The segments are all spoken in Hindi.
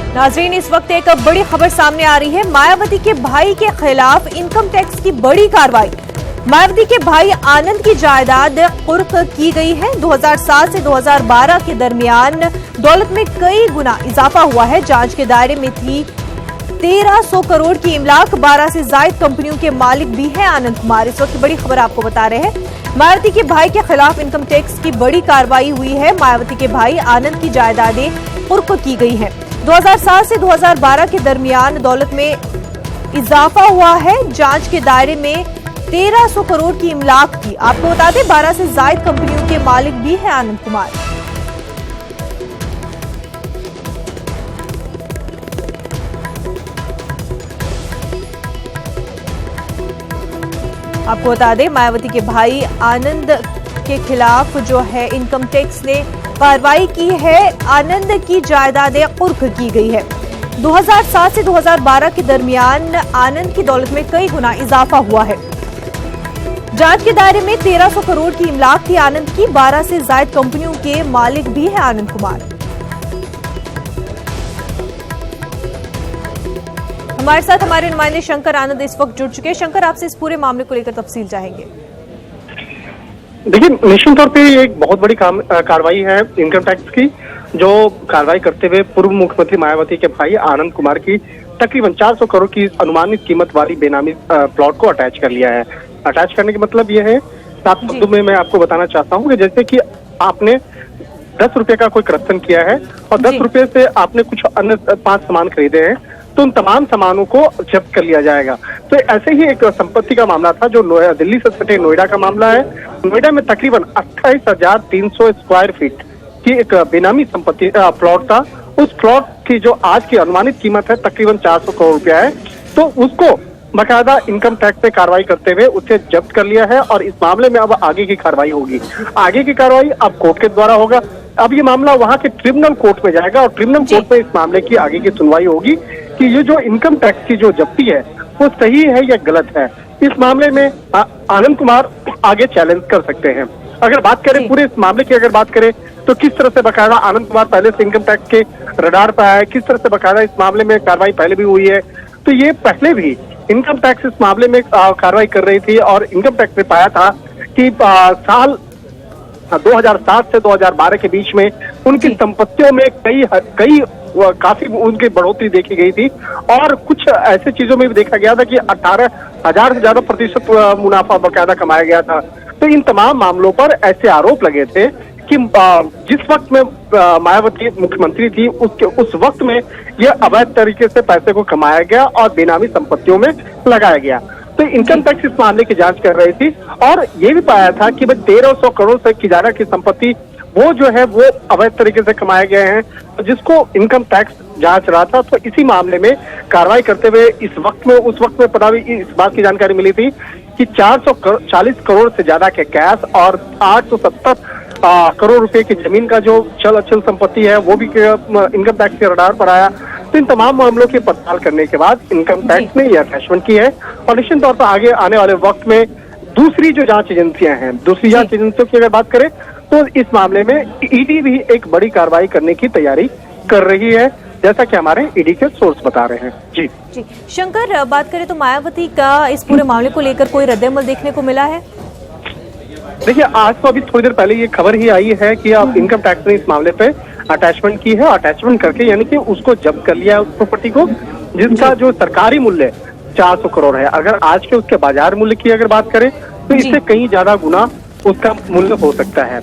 नाजरीन, इस वक्त एक बड़ी खबर सामने आ रही है। मायावती के भाई के खिलाफ इनकम टैक्स की बड़ी कार्रवाई। मायावती के भाई आनंद की जायदाद कुर्क की गई है। 2007 से 2012 के दरमियान दौलत में कई गुना इजाफा हुआ है। जांच के दायरे में थी 1300 करोड़ की इमलाक। 12 से जायद कंपनियों के मालिक भी हैं आनंद कुमार। इस वक्त की बड़ी खबर आपको बता रहे हैं। मायावती के भाई के खिलाफ इनकम टैक्स की बड़ी कार्रवाई हुई है। मायावती के भाई आनंद की जायदादें कुर्क की गई हैं। 2007 से 2012 के दरमियान दौलत में इजाफा हुआ है। जांच के दायरे में 1300 करोड़ की इमलाक थी। आपको बता दें 12 से जायद कंपनियों के मालिक भी हैं आनंद कुमार। आपको बता दें मायावती के भाई आनंद के खिलाफ जो है इनकम टैक्स ने कार्रवाई की है। आनंद की जायदादें कुर्क की गई है। 2007 से 2012 के दरमियान आनंद की दौलत में कई गुना इजाफा हुआ है। जांच के दायरे में 1300 करोड़ की इमलाक थी आनंद की। 12 से जायद कंपनियों के मालिक भी है आनंद कुमार। हमारे साथ हमारे नुमाइंदे शंकर आनंद इस वक्त जुड़ चुके हैं। शंकर, आपसे इस पूरे मामले को लेकर तफसील चाहेंगे। देखिए, निश्चित तौर पे ये एक बहुत बड़ी कार्रवाई है इनकम टैक्स की, जो कार्रवाई करते हुए पूर्व मुख्यमंत्री मायावती के भाई आनंद कुमार की तकरीबन 400 करोड़ की अनुमानित कीमत वाली बेनामी प्लॉट को अटैच कर लिया है। अटैच करने का मतलब ये है, साफ शब्दों में मैं आपको बताना चाहता हूँ कि जैसे कि आपने 10 रुपए का कोई करप्शन किया है और 10 रुपए से आपने कुछ अन्य 5 सामान खरीदे हैं, तो उन तमाम सामानों को जब्त कर लिया जाएगा। तो ऐसे ही एक संपत्ति का मामला था जो दिल्ली से सटे नोएडा का मामला है। नोएडा में तकरीबन 28,300 स्क्वायर फीट की एक बेनामी संपत्ति प्लॉट था। उस प्लॉट की जो आज की अनुमानित कीमत है तकरीबन 400 करोड़ रुपया है। तो उसको बाकायदा इनकम टैक्स से कार्रवाई करते हुए उसे जब्त कर लिया है और इस मामले में अब आगे की कार्रवाई होगी। आगे की कार्रवाई अब कोर्ट के द्वारा होगा। अब ये मामला वहां के ट्रिब्यूनल कोर्ट में जाएगा और ट्रिब्यूनल कोर्ट में इस मामले की आगे की सुनवाई होगी कि ये जो इनकम टैक्स की जो जब्ती है वो सही है या गलत है। इस मामले में आनंद कुमार आगे चैलेंज कर सकते हैं। अगर बात करें पूरे इस मामले की, अगर बात करें तो किस तरह से बकायदा आनंद कुमार पहले से इनकम टैक्स के रडार पर आया है, किस तरह से बकायदा इस मामले में कार्रवाई पहले भी हुई है। तो ये पहले भी इनकम टैक्स इस मामले में कार्रवाई कर रही थी और इनकम टैक्स ने पाया था कि साल 2007 से 2012 के बीच में उनकी संपत्तियों में काफी उनकी बढ़ोतरी देखी गई थी और कुछ ऐसे चीजों में भी देखा गया था कि 18,000 से ज्यादा प्रतिशत मुनाफा बकायदा कमाया गया था। तो इन तमाम मामलों पर ऐसे आरोप लगे थे कि जिस वक्त में मायावती मुख्यमंत्री थी उस वक्त में यह अवैध तरीके से पैसे को कमाया गया और बेनामी संपत्तियों में लगाया गया। तो इनकम टैक्स इस मामले की जांच कर रही थी और ये भी पाया था कि 1300 करोड़ से की ज्यादा की संपत्ति वो जो है वो अवैध तरीके से कमाए गए हैं, जिसको इनकम टैक्स जांच रहा था। तो इसी मामले में कार्रवाई करते हुए उस वक्त में पता भी इस बात की जानकारी मिली थी कि 440 करोड़ से ज्यादा के कैश और 870 करोड़ रुपए की जमीन का जो चल अचल संपत्ति है वो भी इनकम टैक्स के रडार पर आया। तो इन तमाम मामलों की पड़ताल करने के बाद इनकम टैक्स ने यह अटैचमेंट की है और निश्चित तौर पर आगे आने वाले वक्त में दूसरी जो जांच एजेंसियां हैं, दूसरी जांच एजेंसियों की अगर बात करें तो इस मामले में ईडी भी एक बड़ी कार्रवाई करने की तैयारी कर रही है, जैसा कि हमारे ईडी के सोर्स बता रहे हैं। जी शंकर, बात करें तो मायावती का इस पूरे मामले को लेकर कोई रद्द-ए-अमल देखने को मिला है? देखिए, आज तो अभी थोड़ी देर पहले ये खबर ही आई है कि अब इनकम टैक्स ने इस मामले पे अटैचमेंट की है। अटैचमेंट करके यानी कि उसको जब्त कर लिया है उस प्रॉपर्टी को, जिसका जो सरकारी मूल्य 400 करोड़ है। अगर आज के उसके बाजार मूल्य की अगर बात करें तो इससे कहीं ज्यादा गुना उसका मूल्य हो सकता है।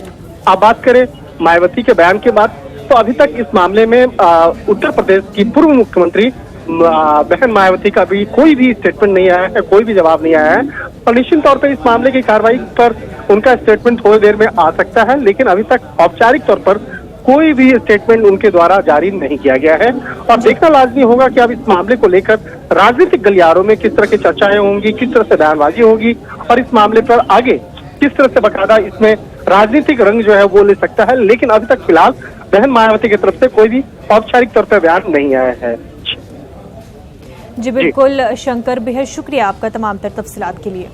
अब बात करें मायावती के बयान के बाद, तो अभी तक इस मामले में उत्तर प्रदेश की पूर्व मुख्यमंत्री बहन मायावती का भी कोई भी स्टेटमेंट नहीं आया है, कोई भी जवाब नहीं आया है और निश्चित तौर पर इस मामले की कार्रवाई पर उनका स्टेटमेंट थोड़ी देर में आ सकता है, लेकिन अभी तक औपचारिक तौर पर कोई भी स्टेटमेंट उनके द्वारा जारी नहीं किया गया है। और देखना लाजमी होगा कि अब इस मामले को लेकर राजनीतिक गलियारों में किस तरह की चर्चाएं होंगी, किस तरह से बयानबाजी होगी और इस मामले पर आगे किस तरह से बकायदा इसमें राजनीतिक रंग जो है वो ले सकता है। लेकिन अभी तक फिलहाल बहन मायावती की तरफ से कोई भी औपचारिक तौर पर बयान नहीं आया है। जी बिल्कुल शंकर, बेहद शुक्रिया आपका तमाम तर तफसीलात के लिए।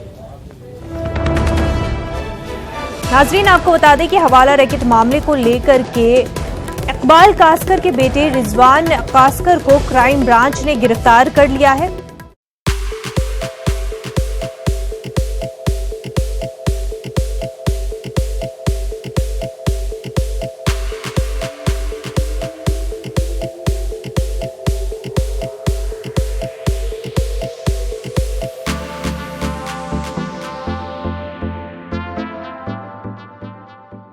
नाजरीन, आपको बता दें कि हवाला रैकेट मामले को लेकर के इकबाल कासकर के बेटे रिजवान कासकर को क्राइम ब्रांच ने गिरफ्तार कर लिया है।